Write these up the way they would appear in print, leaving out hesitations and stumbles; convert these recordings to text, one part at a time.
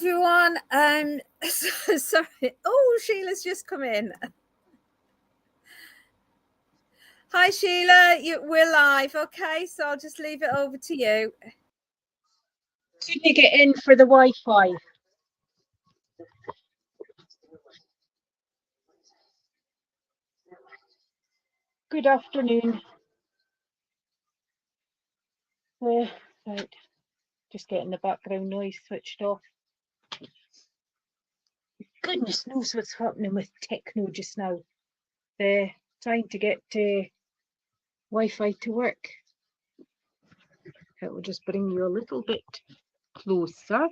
everyone. Sorry. Oh, Sheila's just come in. Hi, Sheila. We're live. Okay, so I'll just leave it over to you. Couldn't you get in for the Wi-Fi? Good afternoon. Right, just getting the background noise switched off. Goodness knows what's happening with techno just now. Trying to get Wi-Fi to work. It will just bring you a little bit closer.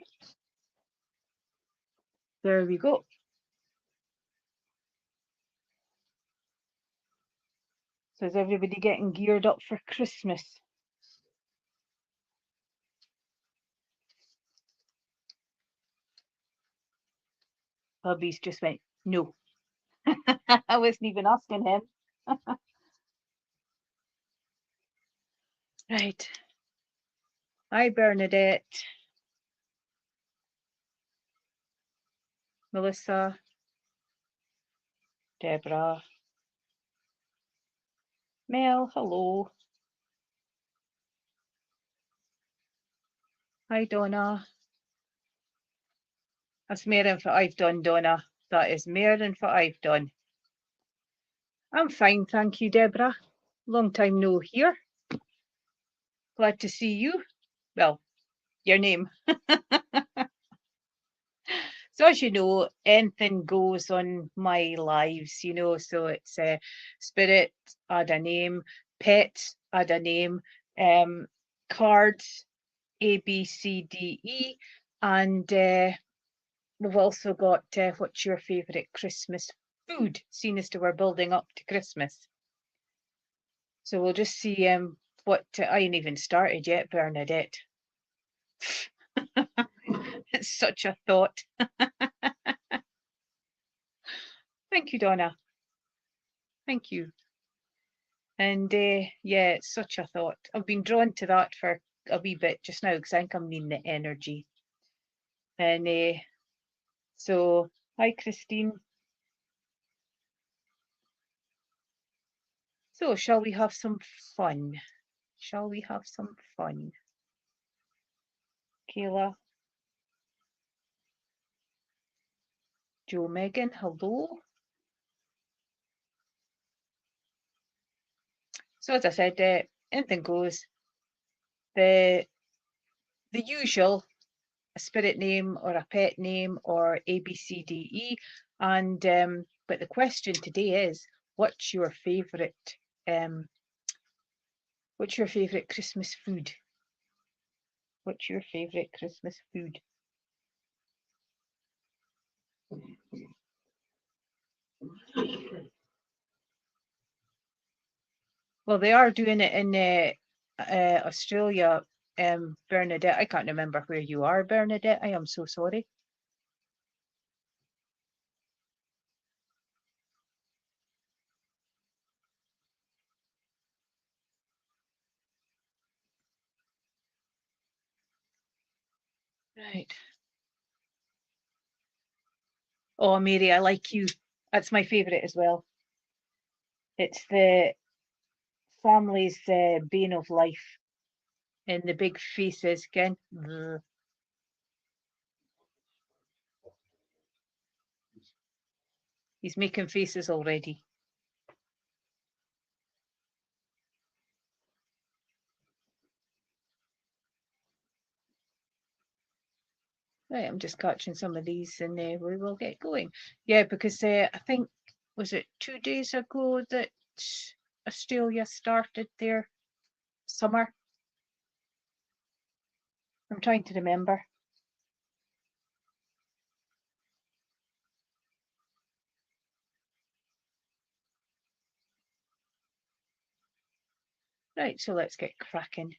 There we go. So is everybody getting geared up for Christmas? Hubby's just went, no. I wasn't even asking him. Right. Hi, Bernadette. Melissa. Deborah. Mel, hello. Hi, Donna. That's more than what I've done, Donna. That is more than what I've done. I'm fine, thank you, Deborah. Long time no here. Glad to see you. Well, your name. So as you know, anything goes on my lives, you know, so it's spirit, add a name, pet, add a name, cards, A, B, C, D, E, and we've also got what's your favourite Christmas food, seeing as to we're building up to Christmas. So we'll just see what I ain't even started yet, Bernadette. It's such a thought. Thank you, Donna. Thank you. And yeah, it's such a thought. I've been drawn to that for a wee bit just now because I think I'm needing the energy. And so, hi, Christine. So, shall we have some fun? Shall we have some fun? Kayla. Joe Megan, hello. So as I said, anything goes. The usual, a spirit name or a pet name or A, B, C, D, E. And but the question today is, what's your favourite Christmas food? What's your favourite Christmas food? Well, they are doing it in Australia, Bernadette. I can't remember where you are, Bernadette. I am so sorry. Right. Oh, Mary, I like you. That's my favourite as well. It's the family's bane of life. And the big faces again. He's making faces already. Right, I'm just catching some of these and we will get going. Yeah, because I think, was it 2 days ago that Australia started their summer? I'm trying to remember. Right, so let's get cracking.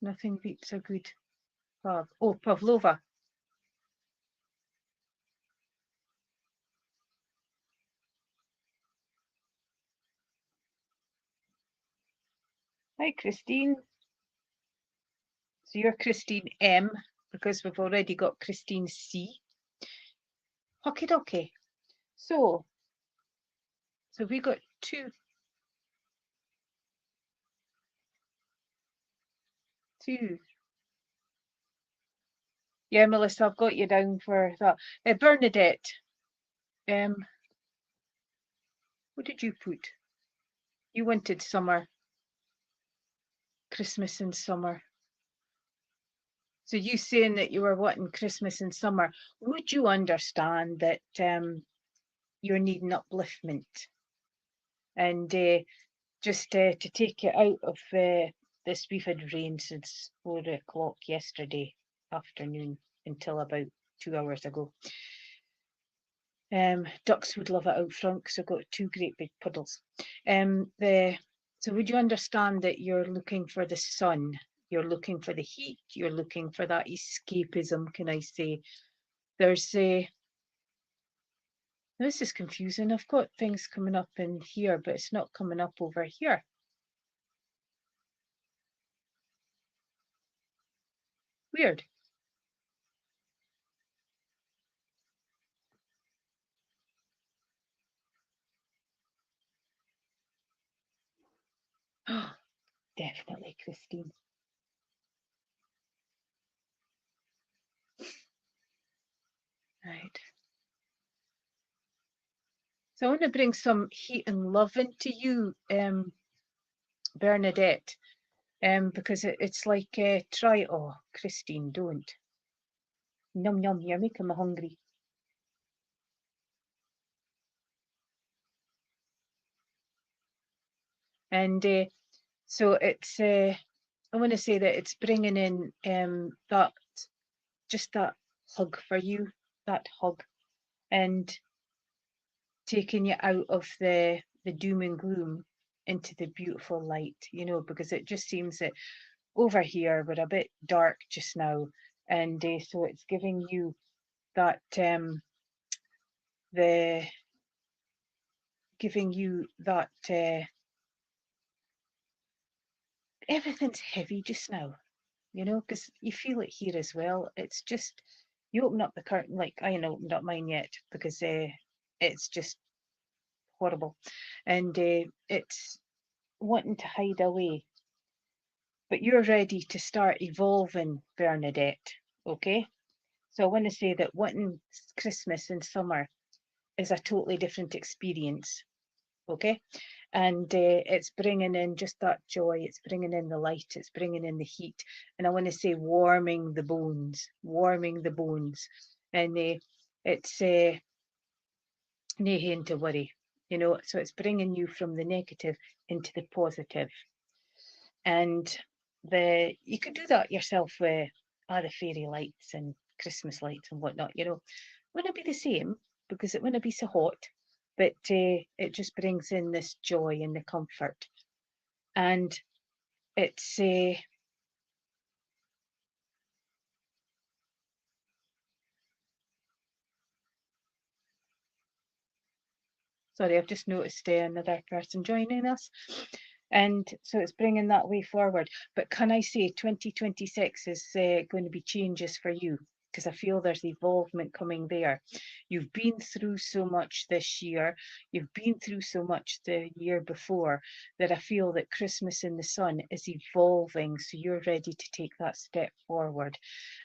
Nothing beats a good pavlova. Hi, Christine. So you're Christine M, because we've already got Christine C. Okie dokie. So we got two. Yeah, Melissa, I've got you down for that. Bernadette, what did you put? You wanted summer, Christmas and summer. So you saying that you were wanting Christmas and summer, would you understand that you're needing upliftment? And just to take it out of this, we've had rain since 4 o'clock yesterday afternoon until about 2 hours ago. Ducks would love it out front because I've got two great big puddles. So would you understand that you're looking for the sun, you're looking for the heat, you're looking for that escapism, can I say? There's this is confusing. I've got things coming up in here, but it's not coming up over here. Weird. Definitely, Christine. Right. So I want to bring some heat and love into you, Bernadette, because it's like, try, oh, Christine, don't. Num num, you're making me hungry. And so it's, I want to say that it's bringing in that, just that hug for you, that hug, and taking you out of the doom and gloom into the beautiful light, you know, because it just seems that over here we're a bit dark just now, and so it's giving you that the giving you that everything's heavy just now, you know, because you feel it here as well. It's just, you open up the curtain, like I ain't opened up mine yet because it's just horrible, and it's wanting to hide away. But you're ready to start evolving, Bernadette. Okay, so I want to say that wanting Christmas and summer is a totally different experience. Okay, and it's bringing in just that joy, it's bringing in the light, it's bringing in the heat, and I want to say warming the bones, and it's nahin to worry, you know, so it's bringing you from the negative into the positive. And you could do that yourself with the fairy lights and Christmas lights and whatnot, you know. Wouldn't it be the same because it wouldn't be so hot, but it just brings in this joy and the comfort. And it's sorry, I've just noticed another person joining us. And so it's bringing that way forward. But can I say 2026 is going to be changes for you? Because I feel there's evolvement coming there. You've been through so much this year, you've been through so much the year before, that I feel that Christmas in the sun is evolving. So you're ready to take that step forward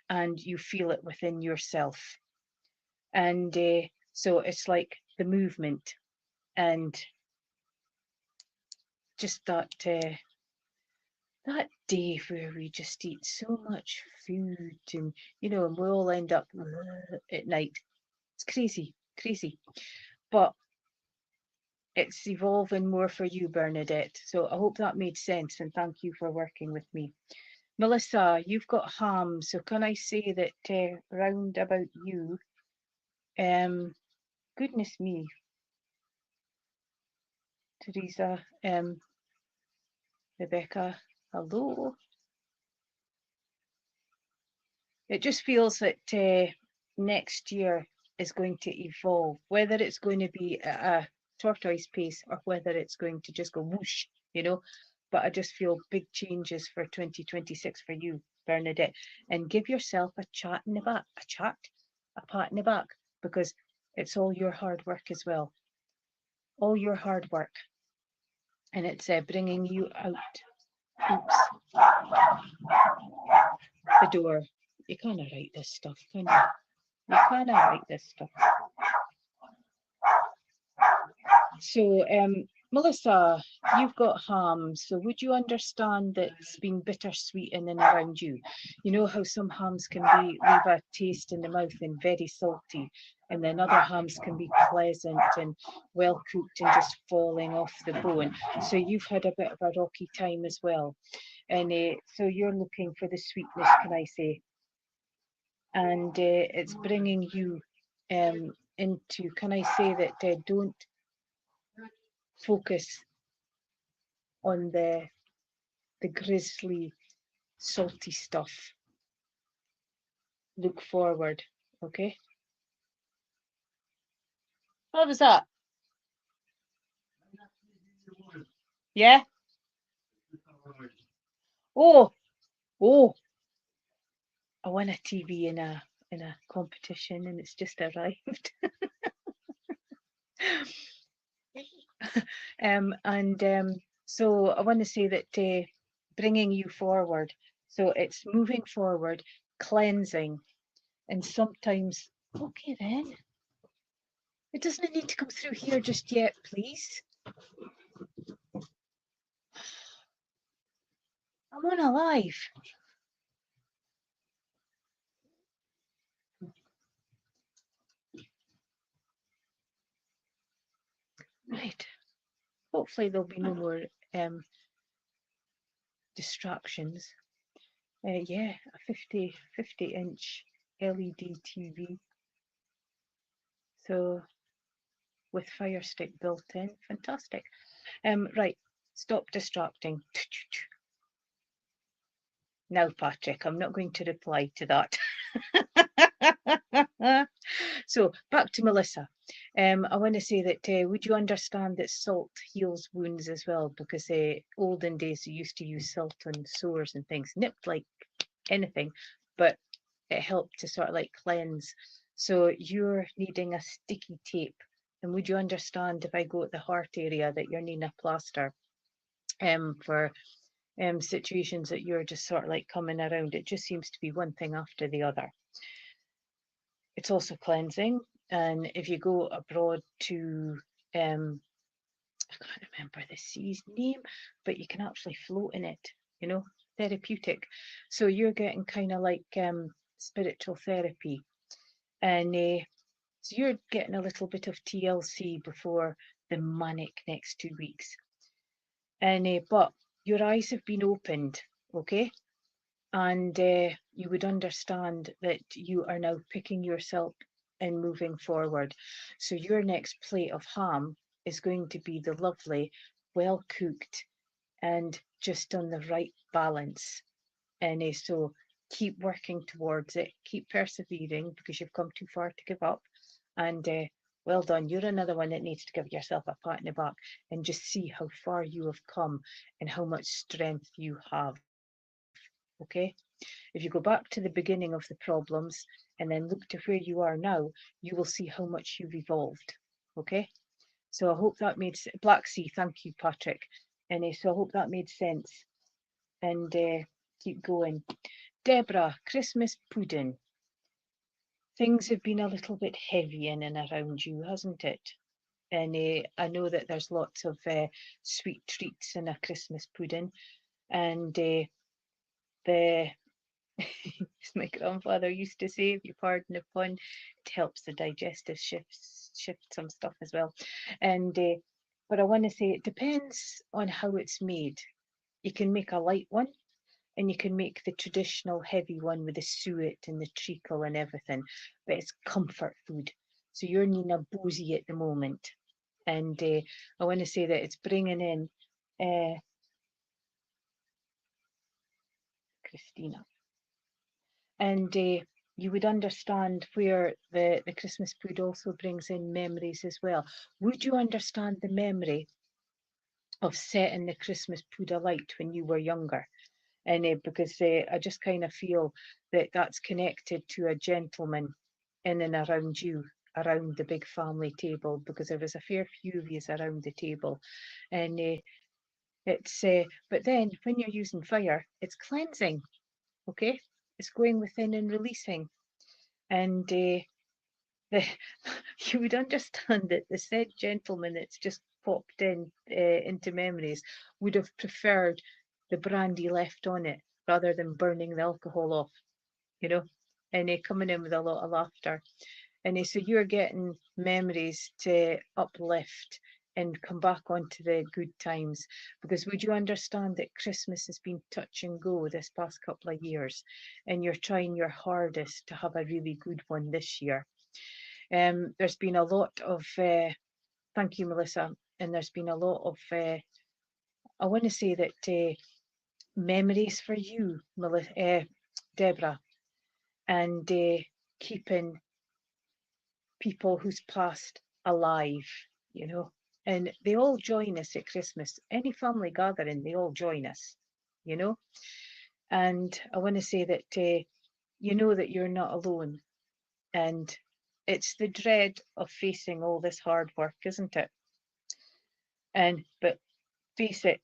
and you feel it within yourself. And so it's like the movement and just that that day where we just eat so much food and you know and we all end up at night. It's crazy, but it's evolving more for you, Bernadette, so I hope that made sense and thank you for working with me. Melissa, you've got ham, so can I say that round about you, goodness me, Teresa, Rebecca, hello. It just feels that next year is going to evolve, whether it's going to be at a tortoise pace or whether it's going to just go whoosh, you know. but I just feel big changes for 2026 for you, Bernadette. And give yourself a chat in the back, a pat in the back, because it's all your hard work as well. All your hard work. And it's bringing you out. Oops. The door. You can't write this stuff, can you? You can't write this stuff. So, Melissa, you've got ham. So, would you understand that it's been bittersweet in and around you? You know how some hams can leave a taste in the mouth and very salty, and then other hams can be pleasant and well cooked and just falling off the bone. So, you've had a bit of a rocky time as well. And so, you're looking for the sweetness, can I say? And it's bringing you into, can I say that don't focus on the grisly, salty stuff. Look forward, okay? What was that? Yeah? Oh, oh, I won a TV in a competition and it's just arrived. So I want to say that bringing you forward. So it's moving forward, cleansing, and sometimes, okay then. It doesn't need to come through here just yet, please. I'm on a live. Right. Hopefully there'll be no more distractions. Yeah, a 50-inch LED TV. So with Fire Stick built in, fantastic. Right, stop distracting. Now, Patrick, I'm not going to reply to that. So back to Melissa. I want to say that would you understand that salt heals wounds as well? Because olden days they used to use salt on sores and things, nipped like anything, but it helped to sort of like cleanse. So you're needing a sticky tape. And would you understand if I go at the heart area that you're needing a plaster for situations that you're just sort of like coming around? It just seems to be one thing after the other. It's also cleansing. And if you go abroad to, I can't remember the sea's name, but you can actually float in it, you know, therapeutic. So you're getting kind of like spiritual therapy. And so you're getting a little bit of TLC before the manic next 2 weeks. And but your eyes have been opened, okay? And you would understand that you are now picking yourself and moving forward. So your next plate of ham is going to be the lovely, well cooked, and just on the right balance. And so keep working towards it, keep persevering because you've come too far to give up. And well done. You're another one that needs to give yourself a pat in the back and just see how far you have come and how much strength you have. Okay? If you go back to the beginning of the problems and then look to where you are now, you will see how much you've evolved. Okay? So I hope that made Black Sea. Thank you, Patrick. And so I hope that made sense. And keep going. Deborah, Christmas pudding. Things have been a little bit heavy in and around you, hasn't it? And I know that there's lots of sweet treats in a Christmas pudding. And the as my grandfather used to say, if you pardon the pun, it helps the digestive shift some stuff as well. And but I want to say it depends on how it's made. You can make a light one, and you can make the traditional heavy one with the suet and the treacle and everything, but it's comfort food. So you're needing a boozy at the moment. And I want to say that it's bringing in Christina. And you would understand where the Christmas food also brings in memories as well. Would you understand the memory of setting the Christmas pud alight when you were younger. And because I just kind of feel that that's connected to a gentleman in and around you, around the big family table, because there was a fair few of yous around the table. And it's, but then when you're using fire, it's cleansing, okay? It's going within and releasing. And you would understand that the said gentleman that's just popped in into memories would have preferred the brandy left on it rather than burning the alcohol off, you know, and coming in with a lot of laughter. And so you're getting memories to uplift and come back onto the good times. Because would you understand that Christmas has been touch and go this past couple of years, and you're trying your hardest to have a really good one this year? There's been a lot of, thank you, Melissa, and there's been a lot of, I want to say that memories for you, Deborah, and keeping people who's passed alive, you know, and they all join us at Christmas. Any family gathering, they all join us, you know. And I want to say that you know that you're not alone, and it's the dread of facing all this hard work, isn't it? And but face it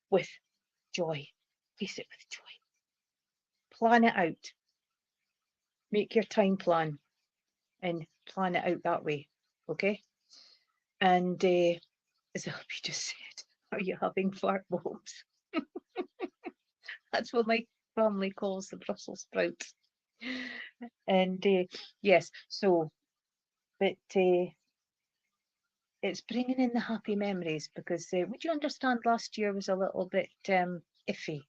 with joy. Face it with joy. Plan it out. Make your time plan and plan it out that way. Okay. And as Albie just said, are you having fart bombs? That's what my family calls the Brussels sprouts. And yes, so, but it's bringing in the happy memories, because would you understand last year was a little bit iffy.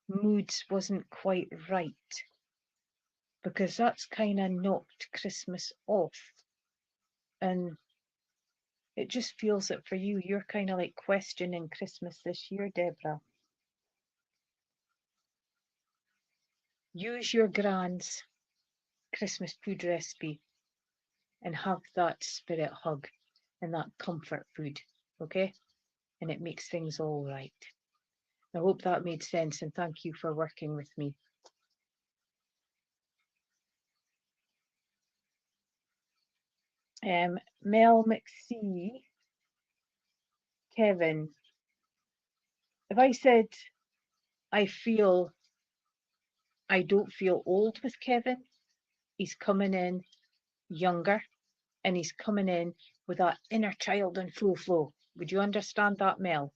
Moods wasn't quite right, because that's kind of knocked Christmas off. And it just feels that for you, you're kind of like questioning Christmas this year, Deborah. Use your grand's Christmas food recipe and have that spirit hug and that comfort food, okay? And it makes things all right. I hope that made sense, and thank you for working with me. Mel McSee, Kevin, if I said I don't feel old with Kevin, he's coming in younger, and he's coming in with that inner child in full flow. Would you understand that, Mel?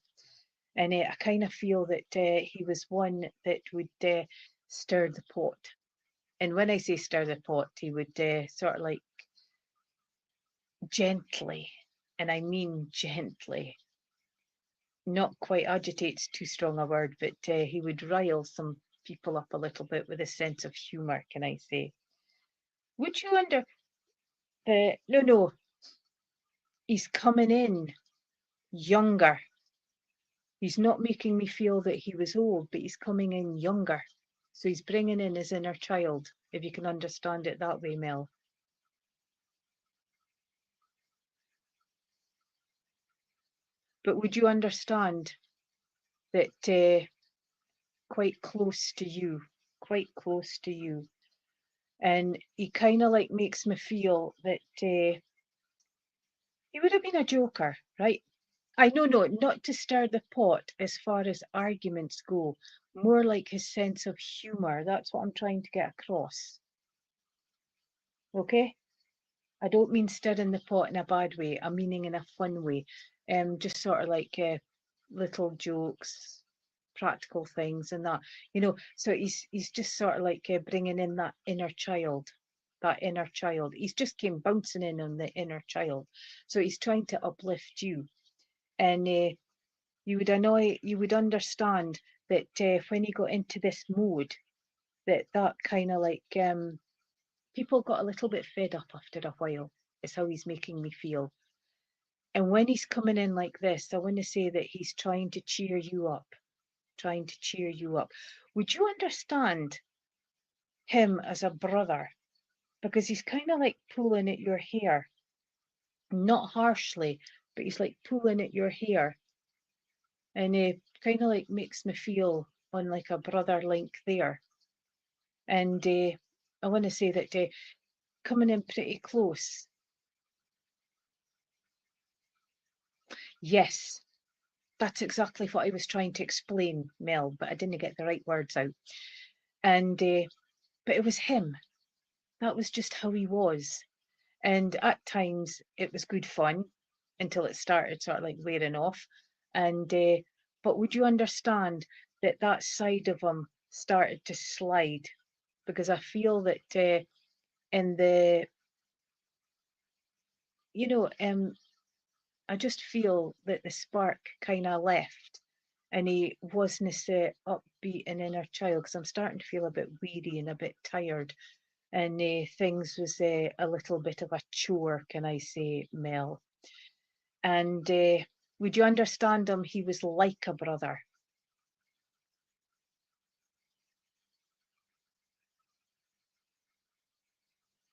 And I kind of feel that he was one that would stir the pot. And when I say stir the pot, he would sort of like gently, and I mean gently, not quite agitate's too strong a word, but he would rile some people up a little bit with a sense of humour, can I say? Would you no, he's coming in younger. He's not making me feel that he was old, but he's coming in younger. So he's bringing in his inner child, if you can understand it that way, Mel. But would you understand that quite close to you, and he kind of like makes me feel that he would have been a joker, right? I know, no, not to stir the pot as far as arguments go, more like his sense of humour. That's what I'm trying to get across. Okay? I don't mean stirring the pot in a bad way, I'm meaning in a fun way. Just sort of like little jokes, practical things and that, you know. So he's just sort of like bringing in that inner child. He's just came bouncing in on the inner child. So he's trying to uplift you. And you would understand that when he got into this mode, that kind of like people got a little bit fed up after a while, is how he's making me feel. And when he's coming in like this, I want to say that he's trying to cheer you up. Would you understand him as a brother? Because he's kind of like pulling at your hair, not harshly, but he's like pulling at your hair, and kind of like makes me feel on like a brother link there. And I want to say that coming in pretty close. Yes, that's exactly what I was trying to explain, Mel, but I didn't get the right words out. And but it was him. That was just how he was. And at times it was good fun until it started sort of like wearing off. And but would you understand that that side of him started to slide? Because I feel that in the, you know, I just feel that the spark kind of left, and he wasn't so upbeat and inner child, because I'm starting to feel a bit weary and a bit tired, and things was a little bit of a chore, can I say, Mel? And would you understand him? He was like a brother.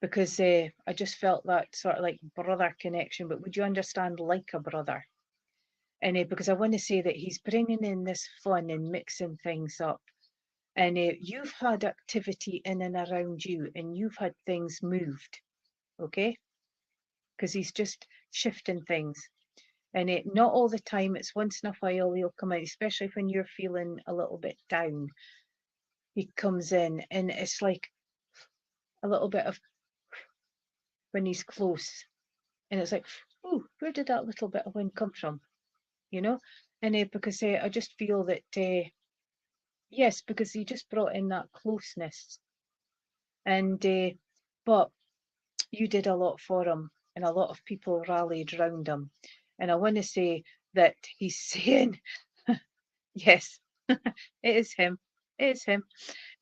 Because I just felt that sort of like brother connection, but would you understand like a brother? And because I want to say that he's bringing in this fun and mixing things up. And you've had activity in and around you, and you've had things moved, okay? Because he's just shifting things. And not all the time, it's once in a while he'll come out, especially when you're feeling a little bit down. He comes in, and it's like a little bit of when he's close. And it's like, oh, where did that little bit of wind come from? You know? And because I just feel that, yes, because he just brought in that closeness. And, but you did a lot for him, and a lot of people rallied round him. And I want to say that he's saying, yes, it is him. It is him.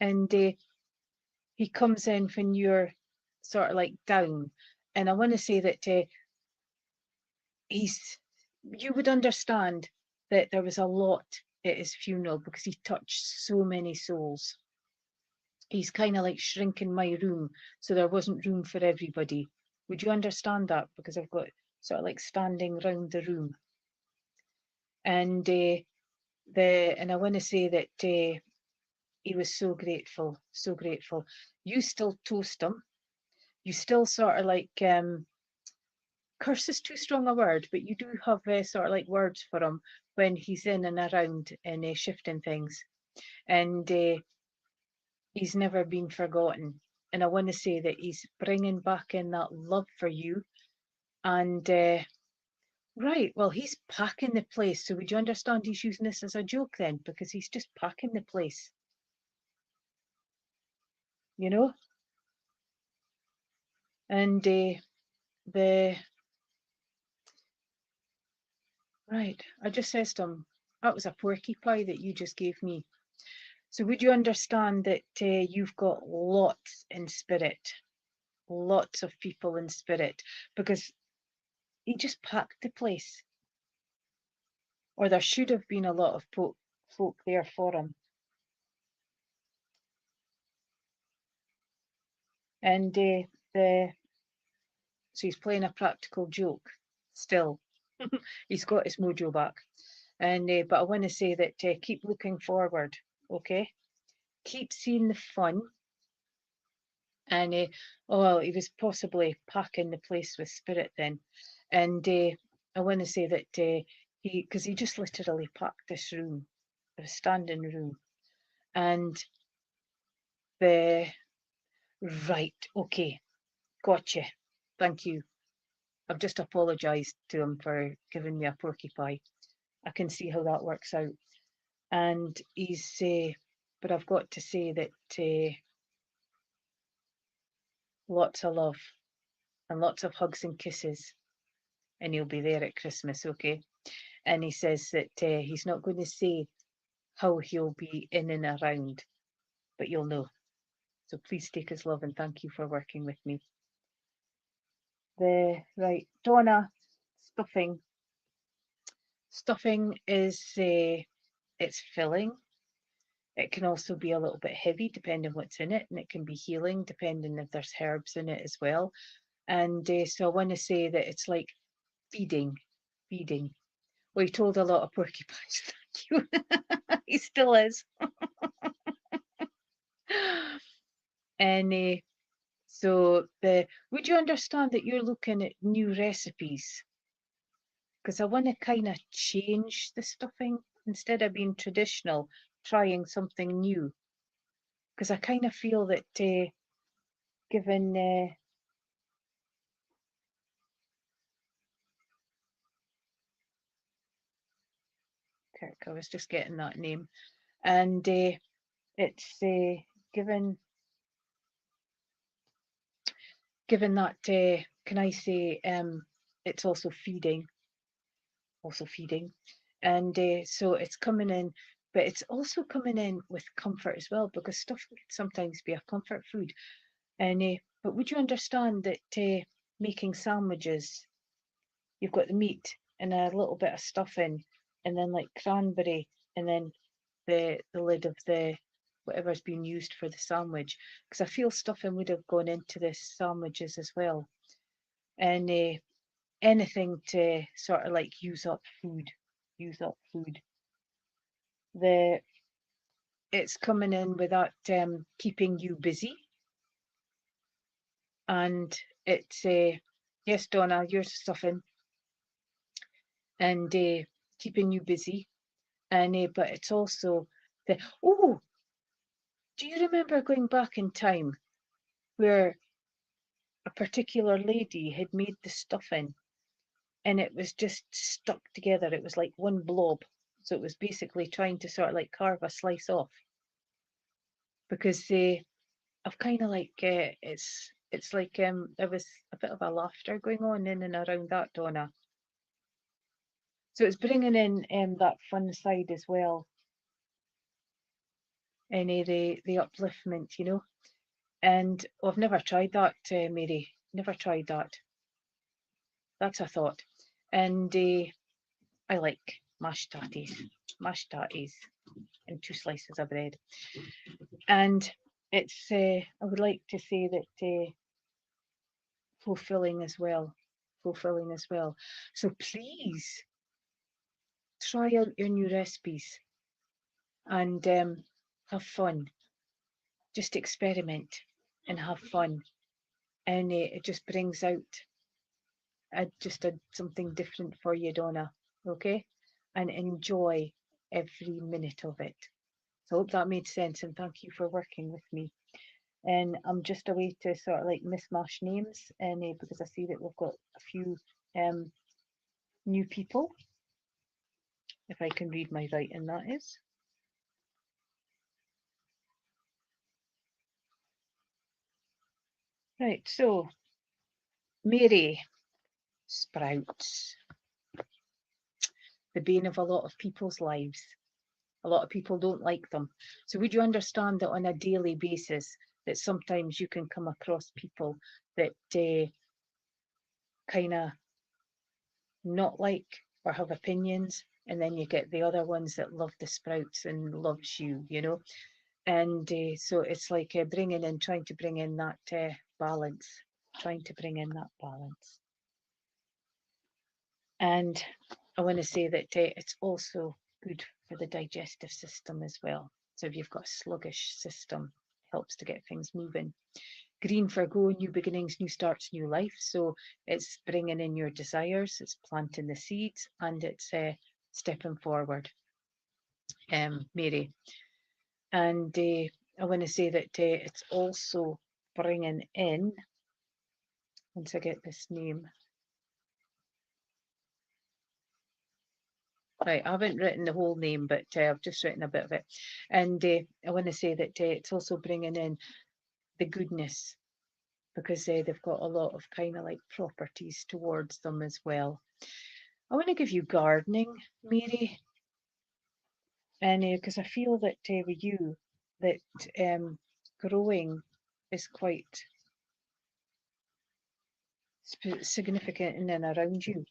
And he comes in when you're sort of like down. And I want to say that you would understand that there was a lot at his funeral because he touched so many souls. He's kind of like shrinking my room so there wasn't room for everybody. Would you understand that? Because I've got sort of like standing round the room. And and I want to say that he was so grateful, so grateful. You still toast him. You still sort of like curse is too strong a word, but you do have sort of like words for him when he's in and around and shifting things. And he's never been forgotten. And I want to say that he's bringing back in that love for you. And right, well, he's packing the place. So would you understand he's using this as a joke then? Because he's just packing the place, you know? And the right, I just says to him, that was a porky pie that you just gave me. So would you understand that you've got lots in spirit, lots of people in spirit, because he just packed the place, or there should have been a lot of folk there for him. And so he's playing a practical joke still. He's got his mojo back. And but I want to say that keep looking forward, okay? Keep seeing the fun. And oh, well, he was possibly packing the place with spirit then. And I want to say that because he just literally packed this room, a standing room. And the right, okay, gotcha. Thank you. I've just apologised to him for giving me a porky pie. I can see how that works out. And he's, but I've got to say that lots of love and lots of hugs and kisses. And he'll be there at Christmas, okay? And he says that he's not going to say how he'll be in and around, but you'll know. So please take his love and thank you for working with me. Right, Donna, stuffing. Stuffing is it's filling. It can also be a little bit heavy depending what's in it, and it can be healing depending if there's herbs in it as well. And so I want to say that it's like feeding. feeding. Well, he told a lot of porcupines, thank you. He still is. And so would you understand that you're looking at new recipes? Because I want to kind of change the stuffing instead of being traditional, trying something new. Because I kind of feel that given Kirk, I was just getting that name, and it's given that can I say it's also feeding, and so it's coming in, but it's also coming in with comfort as well, because stuff can sometimes be a comfort food. And but would you understand that making sandwiches, you've got the meat and a little bit of stuffing, and then like cranberry, and then the lid of the whatever's been used for the sandwich, because I feel stuffing would have gone into the sandwiches as well. And anything to sort of like use up food. The It's coming in with that keeping you busy, and it's yes, Donna, you're stuffing, and keeping you busy, and but it's also the oh, do you remember going back in time where a particular lady had made the stuffing and it was just stuck together? It was like one blob, so it was basically trying to sort of like carve a slice off, because I've kind of like it's like there was a bit of a laughter going on in and around that, Donna. So it's bringing in that fun side as well, and the upliftment, you know. And I've never tried that, Mary. Never tried that. That's a thought. And I like mashed tatties, and 2 slices of bread. And it's I would like to say that fulfilling as well, So please try out your new recipes and have fun. Just experiment and have fun, and it just brings out something different for you, Donna. Okay, and enjoy every minute of it. So I hope that made sense, and thank you for working with me. And I'm just a way to sort of like mishmash names, and because I see that we've got a few new people, if I can read my writing, that is. Right, so Mary, sprouts, the bane of a lot of people's lives. A lot of people don't like them. So would you understand that on a daily basis that sometimes you can come across people that kind of not like or have opinions, and then you get the other ones that love the sprouts and loves you, you know. And so it's like trying to bring in that balance, And I want to say that it's also good for the digestive system as well. So if you've got a sluggish system, it helps to get things moving. Green for go, new beginnings, new starts, new life. So it's bringing in your desires, it's planting the seeds, and it's stepping forward, Mary. And I want to say that it's also bringing in, once I get this name, right, I haven't written the whole name, but I've just written a bit of it. And I want to say that it's also bringing in the goodness, because they've got a lot of kind of like properties towards them as well. I want to give you gardening, Mary, and because I feel that with you, that growing is quite significant in and around you.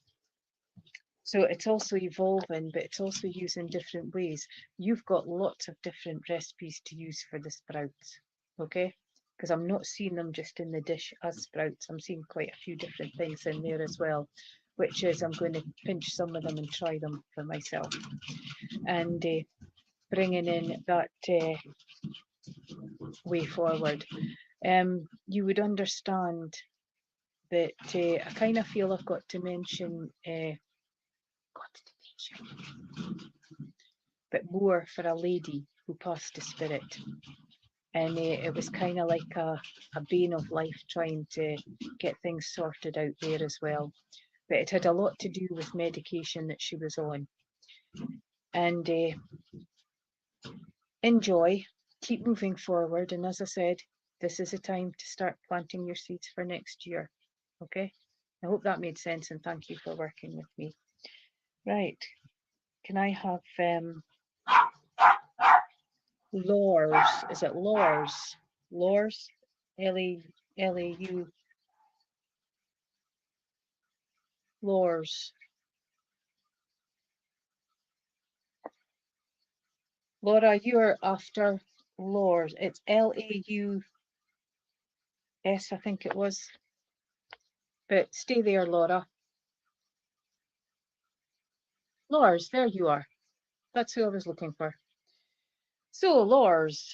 So it's also evolving, but it's also using different ways. You've got lots of different recipes to use for the sprouts, okay? Because I'm not seeing them just in the dish as sprouts. I'm seeing quite a few different things in there as well. which is I'm going to pinch some of them and try them for myself. And bringing in that way forward. You would understand that I kind of feel I've got to mention but more for a lady who passed to spirit. And it was kind of like a bane of life trying to get things sorted out there as well. But it had a lot to do with medication that she was on. And enjoy, keep moving forward. And as I said, this is a time to start planting your seeds for next year. Okay? I hope that made sense, and thank you for working with me. Right. Can I have Lors? Is it Lors? Lors? L-A-U. Lors. Laura, you're after Lors. It's L-A-U-S, I think it was. But stay there, Laura. Lors, there you are. That's who I was looking for. So, Lors.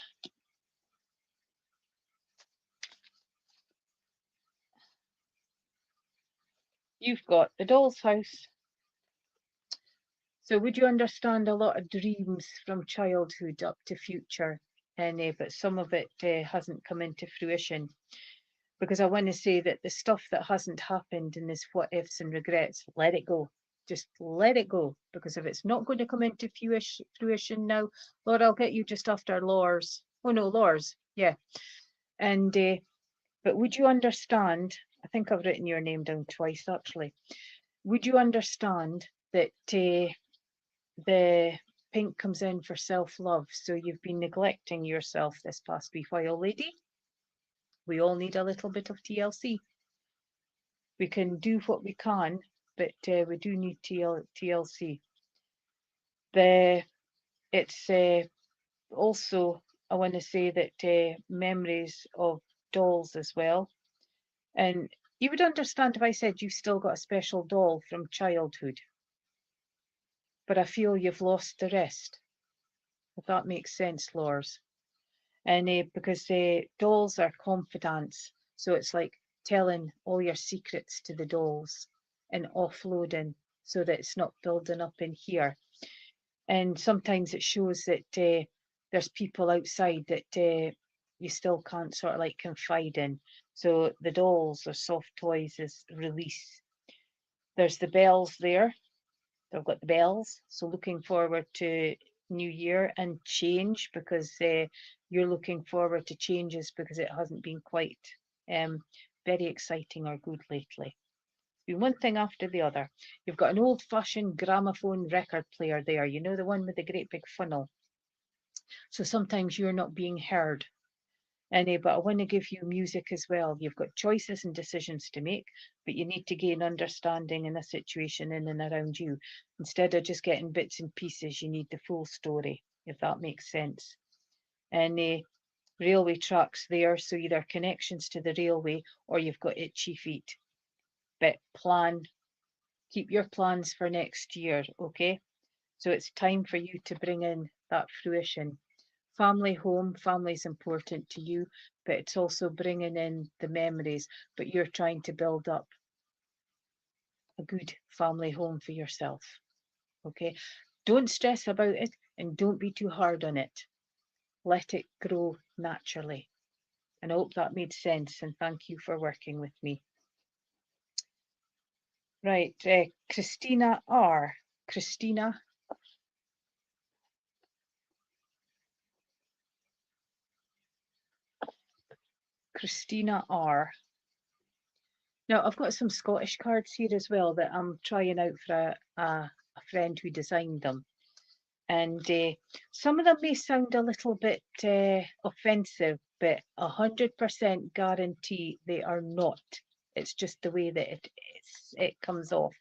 You've got the doll's house. So would you understand a lot of dreams from childhood up to future? And but some of it hasn't come into fruition. Because I want to say that the stuff that hasn't happened and this what ifs and regrets, let it go. Just let it go. Because if it's not going to come into fruition now, Lord, I'll get you just after Lors. Oh no, Lors. Yeah. And but would you understand? I think I've written your name down twice actually. Would you understand that the pink comes in for self-love? So you've been neglecting yourself this past wee while, lady. We all need a little bit of TLC. We can do what we can, but we do need TLC. It's also, I want to say that memories of dolls as well. And you would understand if I said you've still got a special doll from childhood, but I feel you've lost the rest, if that makes sense, Lors. And because dolls are confidants, so it's like telling all your secrets to the dolls and offloading so that it's not building up in here. And sometimes it shows that there's people outside that you still can't sort of like confide in. So the dolls or soft toys is release. There's the bells there. They've got the bells. So looking forward to new year and change, because you're looking forward to changes because it hasn't been quite very exciting or good lately. It's been one thing after the other. You've got an old-fashioned gramophone record player there, you know, the one with the great big funnel. So sometimes you're not being heard. But I want to give you music as well. You've got choices and decisions to make, but you need to gain understanding in a situation in and around you. Instead of just getting bits and pieces, you need the full story, if that makes sense. And railway tracks there, so either connections to the railway or you've got itchy feet. But keep your plans for next year, okay? So it's time for you to bring in that fruition. Family home, family is important to you, but it's also bringing in the memories, but you're trying to build up a good family home for yourself, okay? Don't stress about it and don't be too hard on it. Let it grow naturally. And I hope that made sense, and thank you for working with me. Right, Christina R. Christina R. Now, I've got some Scottish cards here as well that I'm trying out for a friend who designed them. And some of them may sound a little bit offensive, but 100% guarantee they are not. It's just the way that it comes off.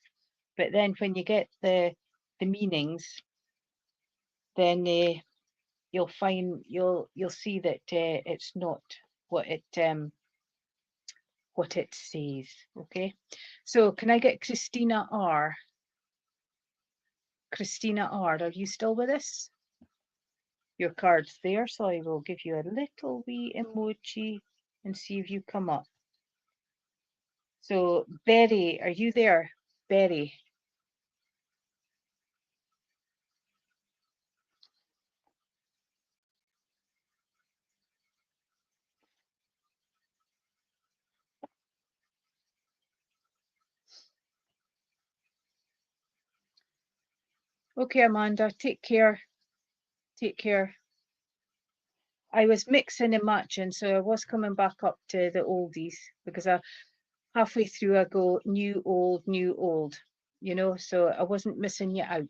But then when you get the meanings, then you'll see that it's not what it what it says. Okay, so can I get Christina R? Christina R, are you still with us? Your card's there, so I will give you a little wee emoji and see if you come up. So Berry, are you there? Berry. Okay, Amanda, take care. Take care. I was mixing and matching, so I was coming back up to the oldies because halfway through I go new, old, you know, so I wasn't missing you out.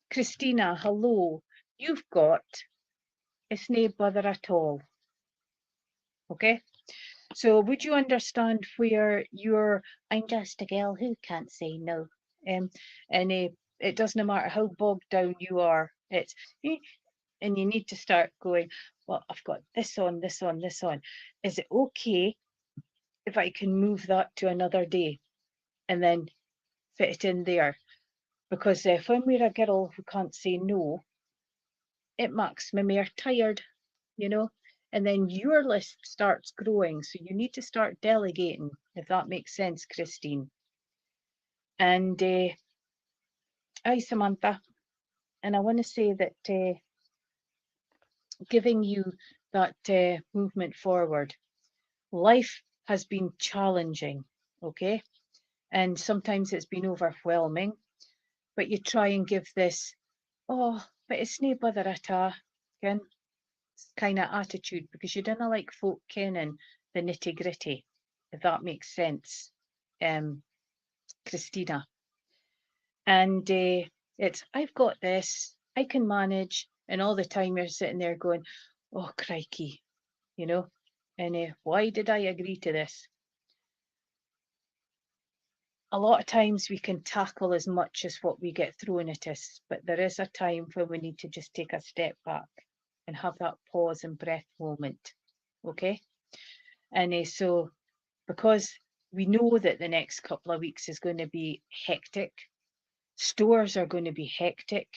Christina, hello. You've got it's no bother at all. Okay, so would you understand where I'm just a girl who can't say no. And it doesn't matter how bogged down you are, it's and you need to start going, well, I've got this on, this on, this on. Is it okay if I can move that to another day and then fit it in there? Because when we're a girl who can't say no, it makes me more tired, you know, and then your list starts growing. So you need to start delegating, if that makes sense, Christine. And hi, Samantha. And I want to say that giving you that movement forward, life has been challenging, okay? And sometimes it's been overwhelming, but you try and give this, oh, but it's no bother at all, kind of attitude, because you don't like folk kenning the nitty gritty, if that makes sense, Christina. And it's, I've got this, I can manage, and all the time you're sitting there going, oh, crikey, you know, and why did I agree to this? A lot of times we can tackle as much as what we get thrown at us, but there is a time when we need to just take a step back and have that pause and breath moment. Okay. And so, because we know that the next couple of weeks is going to be hectic, stores are going to be hectic,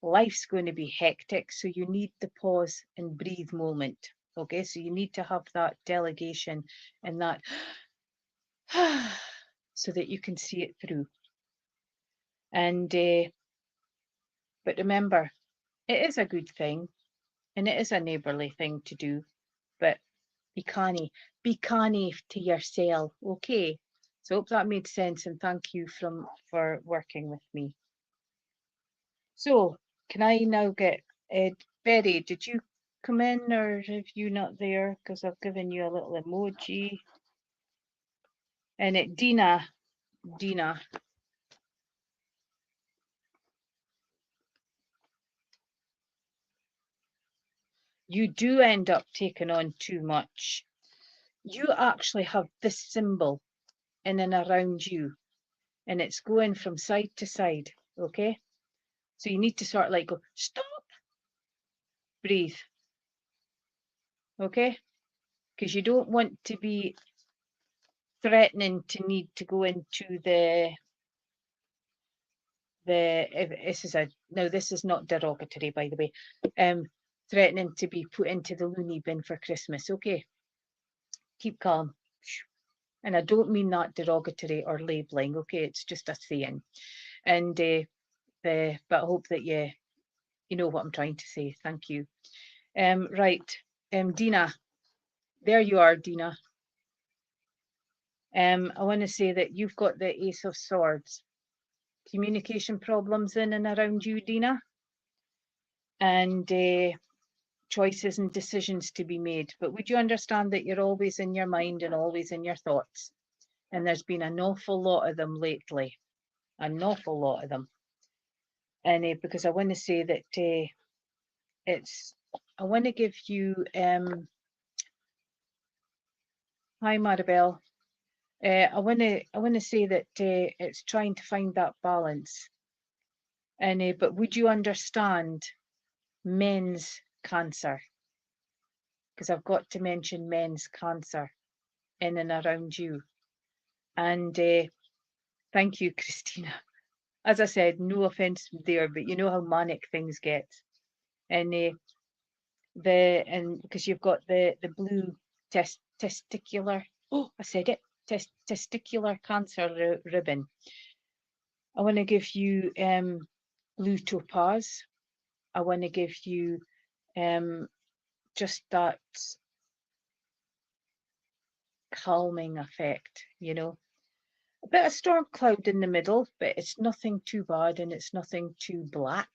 life's going to be hectic. So you need the pause and breathe moment. Okay. So you need to have that delegation and that so that you can see it through. And but remember, it is a good thing and it is a neighbourly thing to do, but be canny to yourself. Okay, so hope that made sense, and thank you for working with me. So can I now get Betty, did you come in, or are you not there? Because I've given you a little emoji. And Dina, you do end up taking on too much. You actually have this symbol in and around you, and it's going from side to side. Okay, so you need to sort of like go, stop, breathe. Okay, because you don't want to be threatening to need to go into if this is this is not derogatory, by the way, threatening to be put into the loony bin for Christmas. Okay, keep calm. And I don't mean that derogatory or labeling. Okay, it's just a saying. And but I hope that you know what I'm trying to say. Thank you. Right, Dina, there you are, Dina. I want to say that you've got the Ace of Swords. Communication problems in and around you, Dina. And choices and decisions to be made. But would you understand that you're always in your mind and always in your thoughts? And there's been an awful lot of them lately. An awful lot of them. And because I want to say that I want to give you, hi Maribel, I want to say that it's trying to find that balance. And but would you understand men's cancer? Because I've got to mention men's cancer. in and around you. And thank you, Christina. As I said, no offense there, but you know how manic things get. And because you've got the blue testicular, oh, I said it, testicular cancer ribbon. I want to give you blue topaz. I want to give you just that calming effect, you know. A bit of storm cloud in the middle, but it's nothing too bad and it's nothing too black.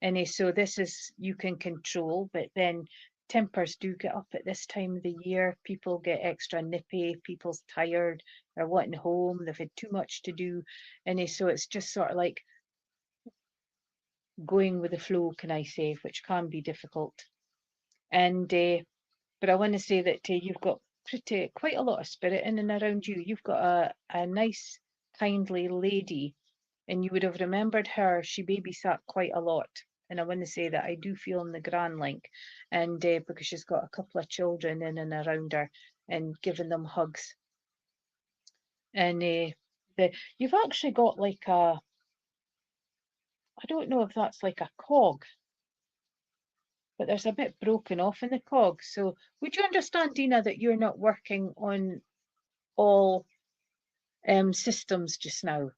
And so this is, you can control, but then tempers do get up at this time of the year. People get extra nippy, people's tired, they're wanting home, they've had too much to do. And so it's just sort of like going with the flow, can I say, which can be difficult. And but I want to say that you've got quite a lot of spirit in and around you. You've got a nice, kindly lady, and you would have remembered her. She babysat quite a lot. And I want to say that I do feel in the Grand Link, and because she's got a couple of children in and around her and giving them hugs. And you've actually got like I don't know if that's like a cog, but there's a bit broken off in the cog. So would you understand, Dina, that you're not working on all systems just now?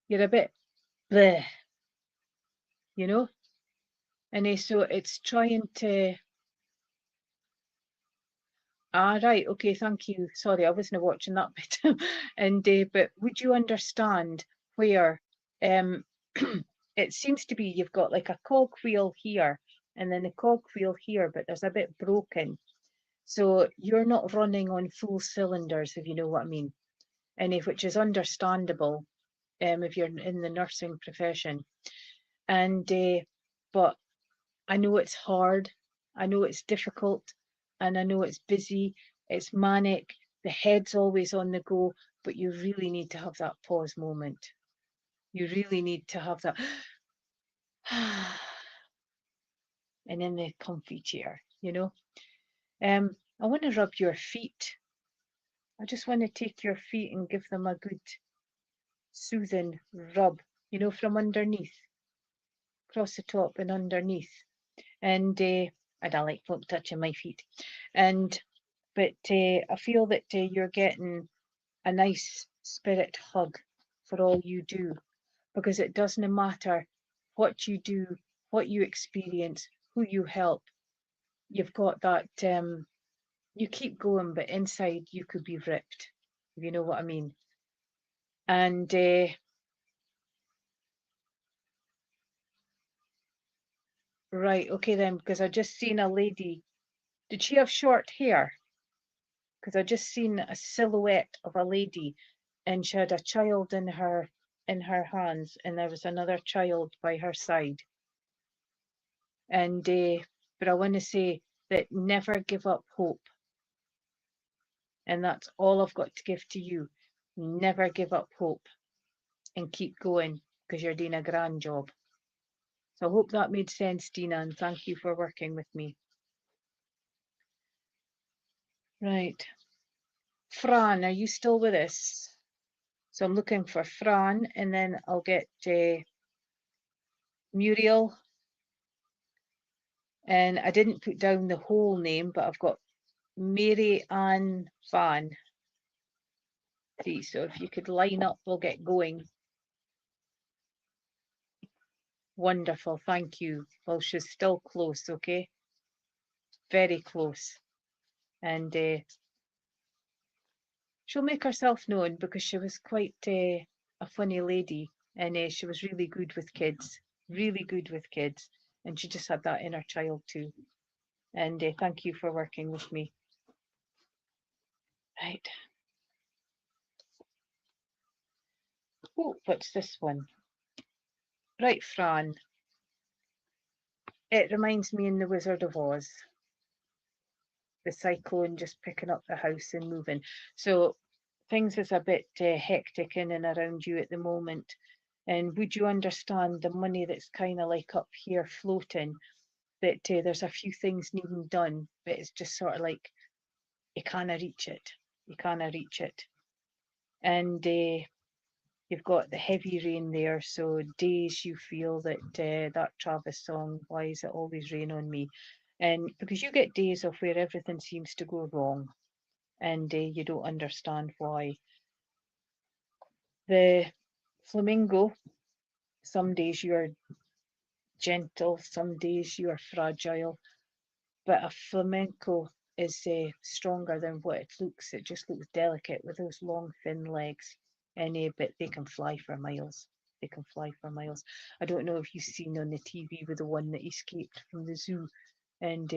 You're a bit bleh, you know? And so it's trying to. Ah, right, okay, thank you. Sorry, I wasn't watching that bit. And but would you understand where it seems to be you've got like a cog wheel here and then a cog wheel here, but there's a bit broken. So you're not running on full cylinders, if you know what I mean. And which is understandable if you're in the nursing profession. And but I know it's hard, I know it's difficult, and I know it's busy, it's manic, the head's always on the go, but you really need to have that pause moment. You really need to have that and in the comfy chair, you know. I want to rub your feet. I just want to take your feet and give them a good soothing rub, you know, from underneath, across the top and underneath. And I don't like folk touching my feet. And but I feel that you're getting a nice spirit hug for all you do, because it doesn't matter what you do, what you experience, who you help. You've got that. You keep going, but inside you could be ripped, if you know what I mean. And right, okay then, because I just seen a lady. Did she have short hair? Because I just seen a silhouette of a lady, and she had a child in her hands, and there was another child by her side. And but I want to say that never give up hope, and that's all I've got to give to you. Never give up hope, and keep going, because you're doing a grand job. So I hope that made sense, Dina, and thank you for working with me. Right. Fran, are you still with us? So I'm looking for Fran, and then I'll get Muriel. And I didn't put down the whole name, but I've got Mary Ann Van. See, so if you could line up, we'll get going. Wonderful, thank you. Well, she's still close, okay? Very close. And she'll make herself known, because she was quite a funny lady, and she was really good with kids, really good with kids. And she just had that inner child too. And thank you for working with me. Right. Oh, what's this one? Right, Fran. It reminds me in The Wizard of Oz. The cyclone just picking up the house and moving. So things is a bit hectic in and around you at the moment. And would you understand the money that's kind of like up here floating, that there's a few things needing done, but it's just sort of like you can't reach it. You can't reach it. And you've got the heavy rain there, so days you feel that that Travis song, why is it always rain on me? And because you get days of where everything seems to go wrong, and you don't understand why. The flamingo, some days you're gentle, some days you're fragile, but a flamenco is stronger than what it looks. It just looks delicate with those long, thin legs. And but they can fly for miles. They can fly for miles. I don't know if you've seen on the TV with the one that escaped from the zoo and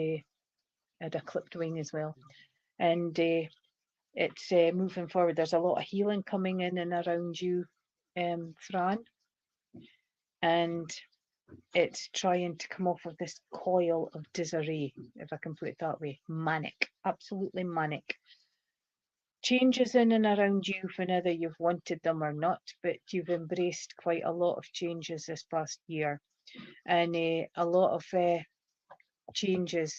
had a clipped wing as well. And it's moving forward. There's a lot of healing coming in and around you, Fran. And it's trying to come off of this coil of disarray, if I can put it that way. Manic, absolutely manic. Changes in and around you whenever you've wanted them or not, but you've embraced quite a lot of changes this past year. And a lot of changes.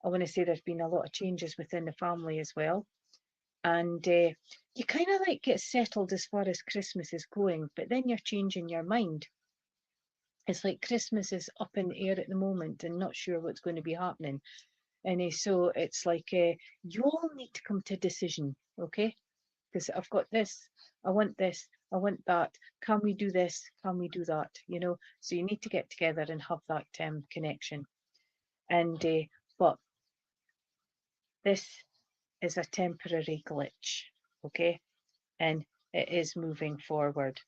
I want to say there's been a lot of changes within the family as well. And you kind of like get settled as far as Christmas is going, but then you're changing your mind. It's like Christmas is up in the air at the moment and not sure what's going to be happening. And so it's like you all need to come to a decision, okay? Because I've got this, I want that. Can we do this? Can we do that? You know, so you need to get together and have that connection. And but this is a temporary glitch, okay? And it is moving forward.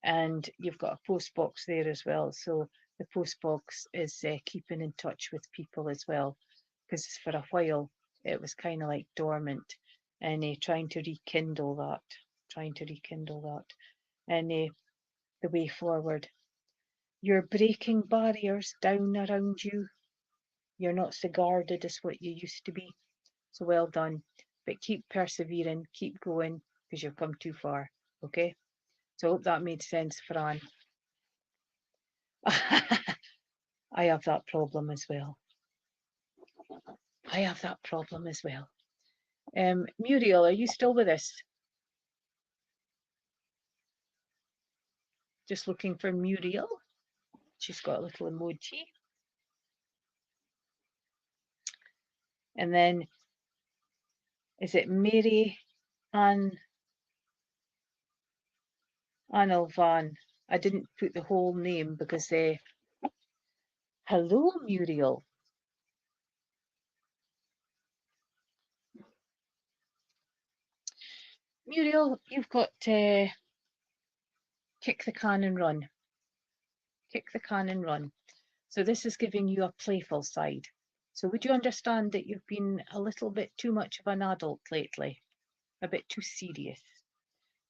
And you've got a post box there as well. So the post box is keeping in touch with people as well, because for a while it was kind of like dormant, and trying to rekindle that, and the way forward. You're breaking barriers down around you. You're not so guarded as what you used to be. So well done. But keep persevering, keep going, because you've come too far. Okay? So I hope that made sense, Fran. I have that problem as well. Muriel, are you still with us? Just looking for Muriel. She's got a little emoji. And then, is it Mary Ann Van? I didn't put the whole name because hello, Muriel. Muriel, you've got to kick the can and run. Kick the can and run. So this is giving you a playful side. So would you understand that you've been a little bit too much of an adult lately? A bit too serious?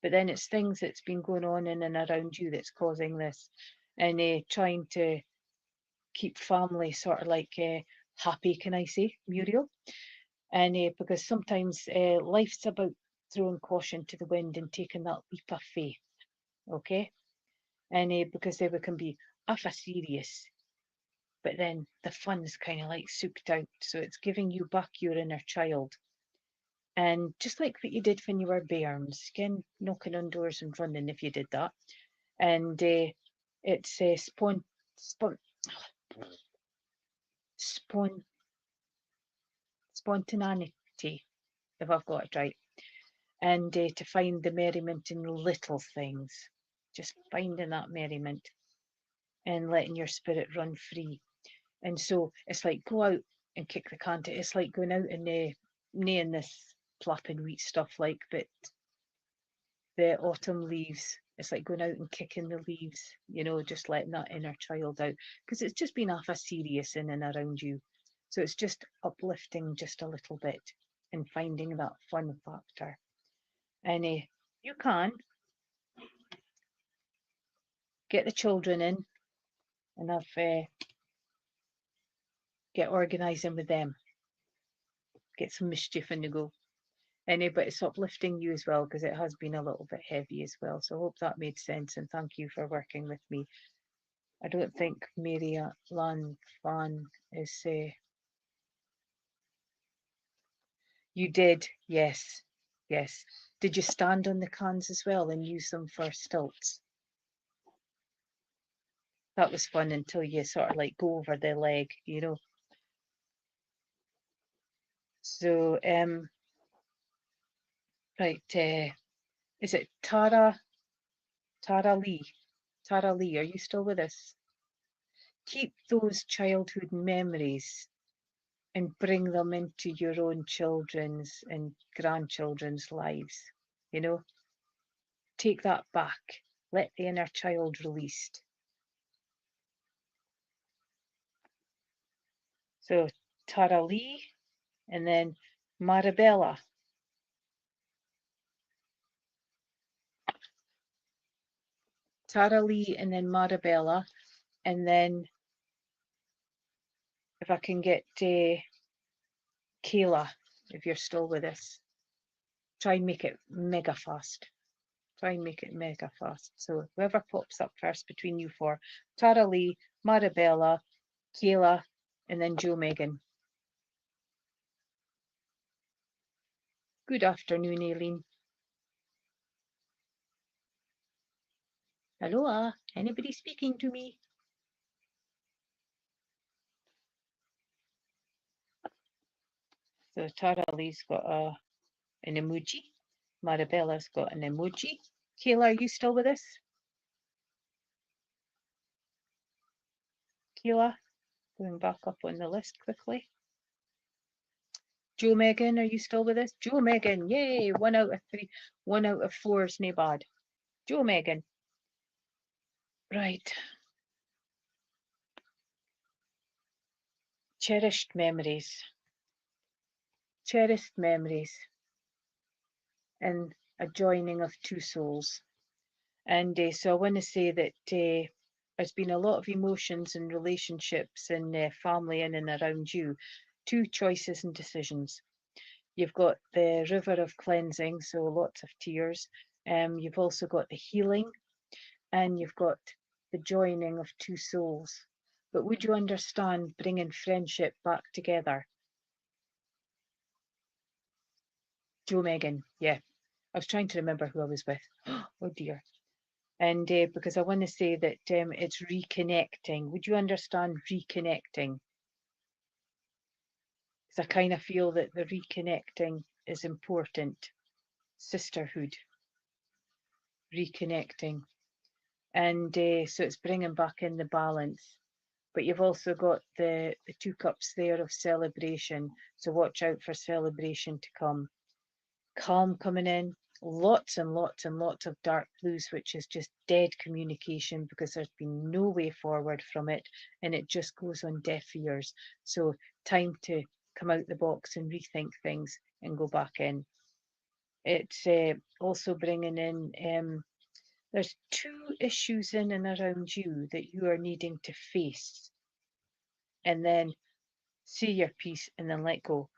But then it's things that's been going on in and around you that's causing this. And trying to keep family sort of like happy, can I say, Muriel? And because sometimes life's about throwing caution to the wind and taking that leap of faith, okay? And because we can be awful serious, but then the fun's kind of like soaked out. So it's giving you back your inner child. And just like what you did when you were bairns, again, knocking on doors and running if you did that. And it's spontaneity, if I've got it right. And to find the merriment in little things, just finding that merriment and letting your spirit run free. And so it's like go out and kick the can. It's like going out and nailing this flapping wheat stuff like, but the autumn leaves. It's like going out and kicking the leaves, you know, just letting that inner child out, because it's just been half a serious in and around you. So it's just uplifting just a little bit and finding that fun factor. And you can get the children in and have get organising with them, get some mischief in the go. But it's uplifting you as well, because it has been a little bit heavy as well. So I hope that made sense, and thank you for working with me. I don't think Mary Lan Fan is You did, yes, yes. Did you stand on the cans as well and use them for stilts? That was fun until you sort of like go over the leg, you know. So, right, is it Tara Lee? Tara Lee, are you still with us? Keep those childhood memories and bring them into your own children's and grandchildren's lives. You know, take that back. Let the inner child released. So Tara Lee and then Marabella. Tara Lee and then Marabella. And then if I can get Kayla, if you're still with us. Try and make it mega fast. Try and make it mega fast. So whoever pops up first between you four, Tara Lee, Marabella, Kayla, and then Joe Megan. Good afternoon, Aileen. Hello, anybody speaking to me? So Tara Lee's got an emoji. Marabella's got an emoji. Kayla, are you still with us? Kayla, going back up on the list quickly. Joe Megan, are you still with us? Joe Megan, yay, 1 out of 3. 1 out of 4 is no bad. Joe Megan. Right. Cherished memories. Cherished memories. And a joining of two souls. And so I want to say that there's been a lot of emotions and relationships and family in and around you. Two choices and decisions. You've got the river of cleansing, so lots of tears. You've also got the healing, and you've got the joining of two souls. But would you understand bringing friendship back together? Joe Megan, yeah. I was trying to remember who I was with. Oh dear. And because I want to say that it's reconnecting. Would you understand reconnecting? Because I kind of feel that the reconnecting is important. Sisterhood, reconnecting. And so it's bringing back in the balance. But you've also got the 2 cups there of celebration. So watch out for celebration to come. Calm coming in, lots and lots and lots of dark blues, which is just dead communication because there's been no way forward from it and it just goes on deaf ears. So time to come out the box and rethink things and go back in. It's also bringing in, there's 2 issues in and around you that you are needing to face and then say your piece and then let go.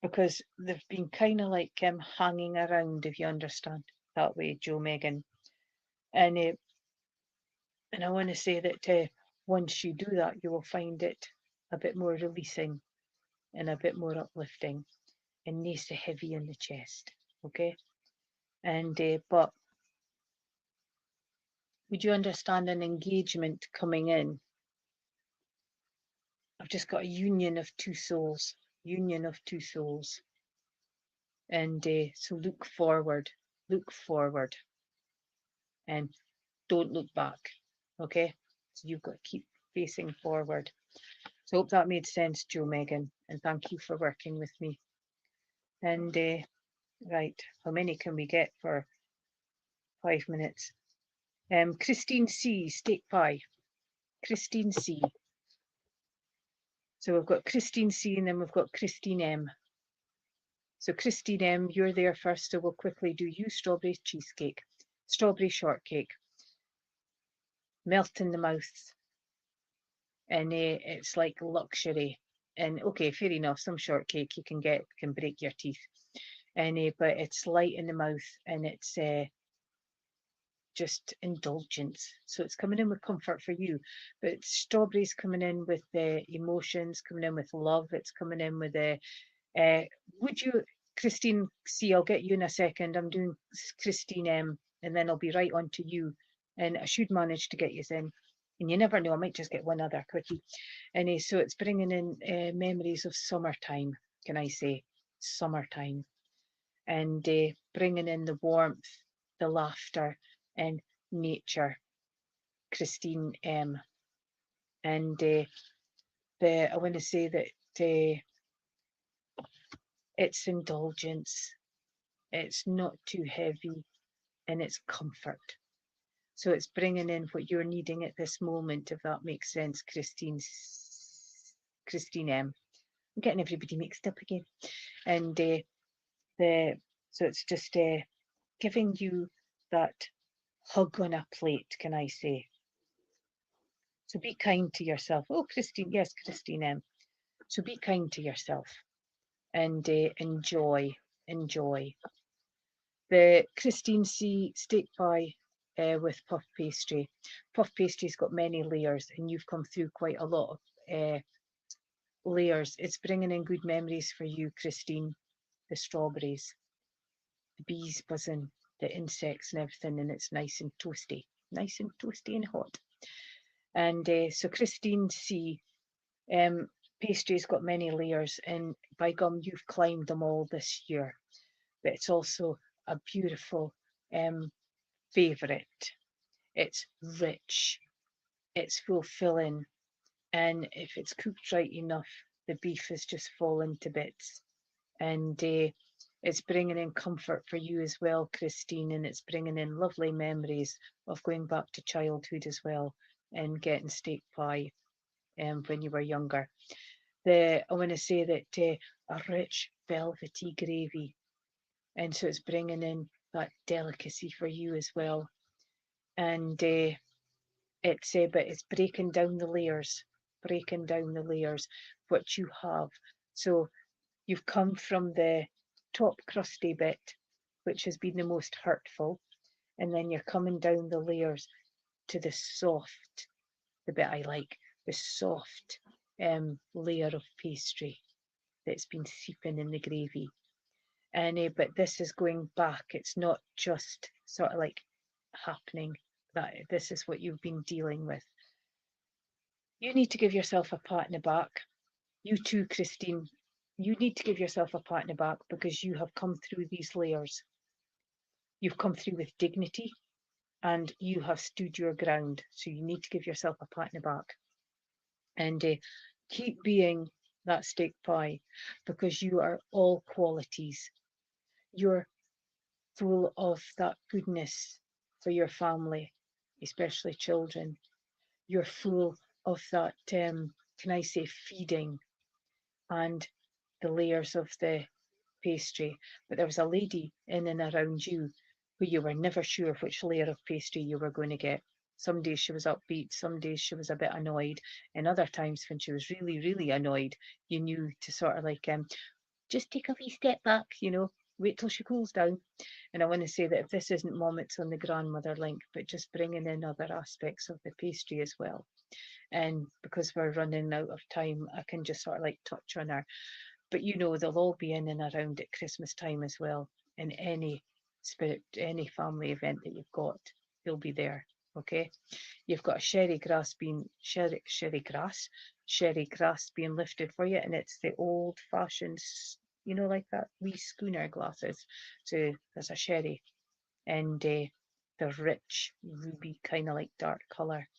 Because they've been kind of like hanging around, if you understand that way, Joe Megan. And I want to say that once you do that, you will find it a bit more releasing and a bit more uplifting and nice and heavy in the chest. Okay. And but would you understand an engagement coming in? I've just got a union of 2 souls, union of 2 souls. And so look forward, and don't look back. Okay, so you've got to keep facing forward. So I hope that made sense, Joe Megan, and thank you for working with me. And right, how many can we get for 5 minutes? Christine C, steak pie. Christine C. So we've got Christine C and then we've got Christine M. So Christine M, you're there first, so we'll quickly do you. Strawberry cheesecake, strawberry shortcake, melt in the mouth, and it's like luxury. And okay, fair enough, some shortcake you can get can break your teeth, and but it's light in the mouth and it's just indulgence. So it's coming in with comfort for you, but strawberries coming in with the emotions, coming in with love. It's coming in with Would you, Christine, see, I'll get you in a second. I'm doing Christine M, and then I'll be right on to you. And I should manage to get you in. And you never know, I might just get one other quickie. And so it's bringing in memories of summertime, can I say? Summertime. And bringing in the warmth, the laughter, and nature. Christine M. And I want to say that it's indulgence, it's not too heavy, and it's comfort. So it's bringing in what you're needing at this moment, if that makes sense, Christine M. I'm getting everybody mixed up again. And so it's just giving you that hug on a plate, can I say? So be kind to yourself. Oh, Christine, yes, Christine M. So be kind to yourself and enjoy. The Christine C steak pie with puff pastry. Puff pastry's got many layers, and you've come through quite a lot of layers. It's bringing in good memories for you, Christine. The strawberries, the bees buzzing, the insects and everything, and it's nice and toasty and hot. And so Christine C, pastry's got many layers, and by gum, you've climbed them all this year. But it's also a beautiful favourite. It's rich, it's fulfilling, and if it's cooked right enough, the beef is just falling to bits. And it's bringing in comfort for you as well, Christine, and it's bringing in lovely memories of going back to childhood as well and getting steak pie when you were younger. I want to say that a rich velvety gravy, and so it's bringing in that delicacy for you as well. And but it's breaking down the layers, what you have. So you've come from the top crusty bit, which has been the most hurtful, and then you're coming down the layers to the soft, the bit I like, the soft layer of pastry that's been seeping in the gravy. And but this is going back. It's not just sort of like happening. That this is what you've been dealing with. You need to give yourself a pat in the back. You too, Christine. You need to give yourself a pat in the back because you have come through these layers. You've come through with dignity and you have stood your ground. So you need to give yourself a pat in the back. And keep being that steak pie because you are all qualities. You're full of that goodness for your family, especially children. You're full of that, can I say, feeding and the layers of the pastry. But there was a lady in and around you who you were never sure which layer of pastry you were going to get. Some days she was upbeat, some days she was a bit annoyed, and other times when she was really, really annoyed, you knew to sort of like just take a wee step back, wait till she cools down. And I want to say that if this isn't Mom, it's on the grandmother link, but just bringing in other aspects of the pastry as well. And because we're running out of time, I can just sort of like touch on her. But they'll all be in and around at Christmas time as well. In any family event that you've got, they'll be there. Okay, you've got a sherry grass being lifted for you, and it's the old-fashioned, like that wee schooner glasses. So there's a sherry, and the rich ruby kind of like dark colour.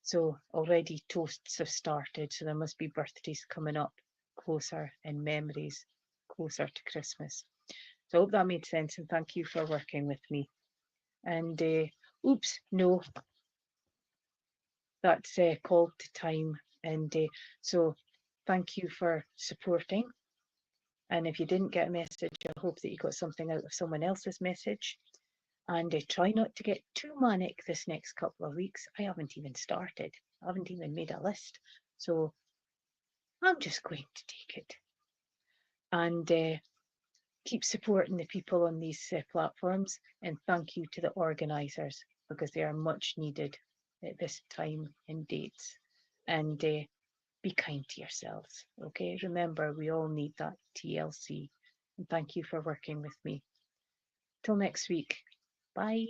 So already toasts have started, so there must be birthdays coming up closer and memories closer to Christmas. So I hope that made sense, and thank you for working with me. And oops, no, that's called to time. And so thank you for supporting. And if you didn't get a message, I hope that you got something out of someone else's message. And try not to get too manic this next couple of weeks. I haven't even started. I haven't even made a list. So I'm just going to take it. And keep supporting the people on these platforms. And thank you to the organisers because they are much needed at this time and dates. And be be kind to yourselves. Okay, remember, we all need that TLC. And thank you for working with me. Till next week. Bye.